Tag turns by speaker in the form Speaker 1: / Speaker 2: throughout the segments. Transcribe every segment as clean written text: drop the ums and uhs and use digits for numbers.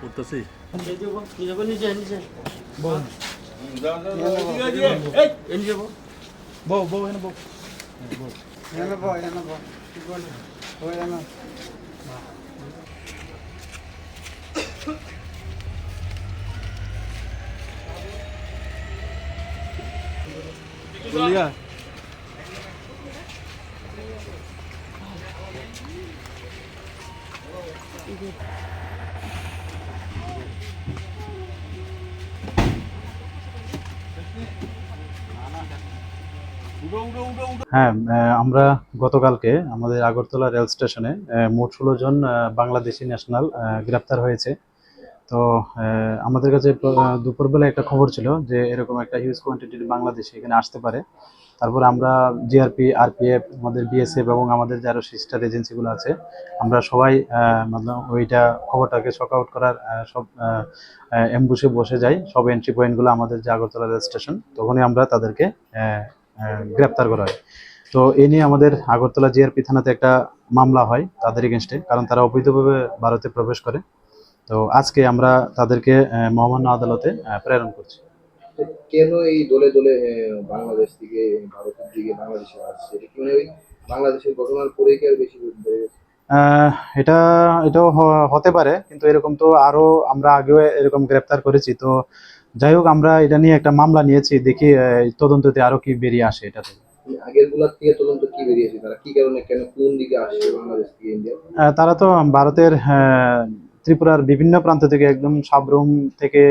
Speaker 1: করতেছি
Speaker 2: বউ বউ এনে বউ
Speaker 1: বলিয়া
Speaker 2: হ্যাঁ, আমরা গতকালকে আমাদের আগরতলা রেল স্টেশনে মোট 16 জন বাংলাদেশি ন্যাশনাল গ্রেপ্তার হয়েছে। তো আমাদের কাছে দুপুরবেলা একটা খবর ছিল যে এরকম একটা হিউজ কোয়ান্টিটির বাংলাদেশি এখানে আসতে পারে। তারপর আমরা জিআরপি, আরপিএফ, আমাদের বিএসএফ এবং আমাদের যে আরও সিস্টার এজেন্সিগুলো আছে, আমরা সবাই মানে ওইটা খবরটাকে শক আউট করার সব অ্যাম্বুশে বসে যাই। সব এন্ট্রি পয়েন্টগুলো আমাদের যে আগরতলা রেল স্টেশন, তখনই আমরা তাদেরকে গ্রেপ্তার করা হয়। তো এ নিয়ে আমাদের আগরতলা জিআরপি থানাতে একটা মামলা হয় তাদের এগেনস্টে, কারণ তারা অবৈধভাবে ভারতে প্রবেশ করে। তো আজকে আমরা তাদেরকে মহামান্য আদালতে প্রেরণ করছি।
Speaker 3: কেন এই দলে দলে বাংলাদেশ থেকে ভারতের দিকে বাংলাদেশে আসছে? এটা কি মানে ওই বাংলাদেশের ঘটনার পরে কি আর বেশি বেড়ে গেছে?
Speaker 2: আহ, এটা এটাও হতে পারে, কিন্তু এরকম তো আরো আমরা আগেও এরকম গ্রেপ্তার করেছি। তো যাই হোক, আমরা এটা নিয়ে একটা মামলা নিয়েছি, দেখি তদন্ততে আরো কি বেরিয়ে আসে এটা থেকে।
Speaker 3: আগের গুলার থেকে তদন্ত কি বেরিয়েছে? তারা কি কারণে, কেন, কোন দিকে আসছে বাংলাদেশ থেকে ইন্ডিয়া?
Speaker 2: তারা তো ভারতের ত্রিপুরার বিভিন্ন প্রান্ত থেকে, একদম সাবরুম থেকে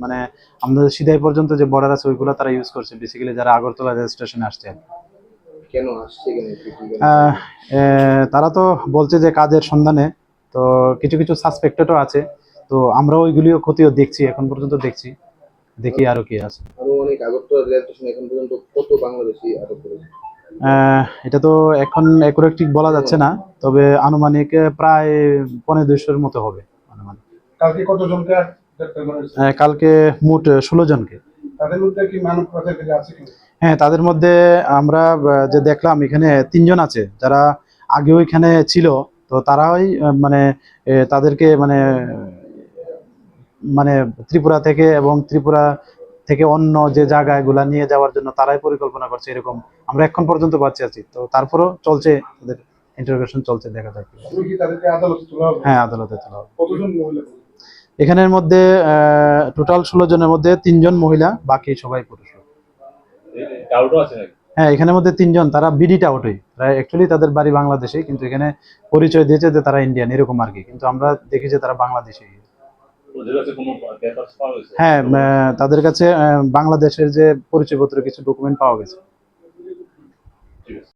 Speaker 2: মানে আমাদের সিধাই পর্যন্ত যে বর্ডার আছে ওইগুলো তারা ইউজ করছে, বেসিক্যালি যারা আগরতলা রেল স্টেশনে আসছে আর কি।
Speaker 3: কেন আসছে, কেন, কি কি
Speaker 2: আহ,
Speaker 3: কারণে?
Speaker 2: তারা তো বলছে যে কাজের সন্ধানে। তো কিছু কিছু সাসপেক্টেডও আছে। তো আমরা ওইগুলিও ক্ষতিও দেখছি, এখন পর্যন্ত দেখছি, দেখি আরো কি আছে।
Speaker 3: আরো অনেক আগরতলা রেল স্টেশন এখন পর্যন্ত কত বাংলাদেশি আটক করেছে?
Speaker 2: এটা তো এখন একুরেট ঠিক বলা যাচ্ছে না, তবে আনুমানিক প্রায় 1500-200-এর মতো হবে আনুমানিক।
Speaker 4: কালকে কতজনকে গ্রেপ্তার করা হয়েছে?
Speaker 2: কালকে মোট 16 জনকে।
Speaker 4: তাদের মধ্যে কি মানব পাচারকারী আছে কি?
Speaker 2: হ্যাঁ, তাদের মধ্যে আমরা যে দেখলাম এখানে 3 জন আছে যারা আগেও এখানে ছিল। তো তারাই মানে তাদেরকে মানে মানে ত্রিপুরা থেকে এবং ত্রিপুরা থেকে অন্য যে জায়গাগুলা নিয়ে যাওয়ার জন্য তারাই পরিকল্পনা করছে, এরকম আমরা এখন পর্যন্ত পাচ্ছি আছি। তো তারপরও চলছে, তাদের ইন্টারোগেশন চলছে, দেখা যাক।
Speaker 4: তুমি কি তাদেরকে আদালতে তোলা হবে?
Speaker 2: হ্যাঁ, আদালতে তোলা হবে।
Speaker 4: কতজন মহিলা?
Speaker 2: এখানের মধ্যে টোটাল 16 জনের মধ্যে 3 জন মহিলা, বাকি সবাই পুরুষ। হ্যাঁ, এখানের মধ্যে 3 জন তারা বিডিটা আউটই, অ্যাকচুয়ালি তাদের বাড়ি বাংলাদেশে, কিন্তু এখানে পরিচয় দিয়েছে যে তারা ইন্ডিয়ান এরকম আর কি, কিন্তু আমরা দেখি যে তারা বাংলাদেশি। হ্যাঁ, তাদের কাছে বাংলাদেশের যে পরিচয়পত্র কিছু ডকুমেন্ট পাওয়া গেছে।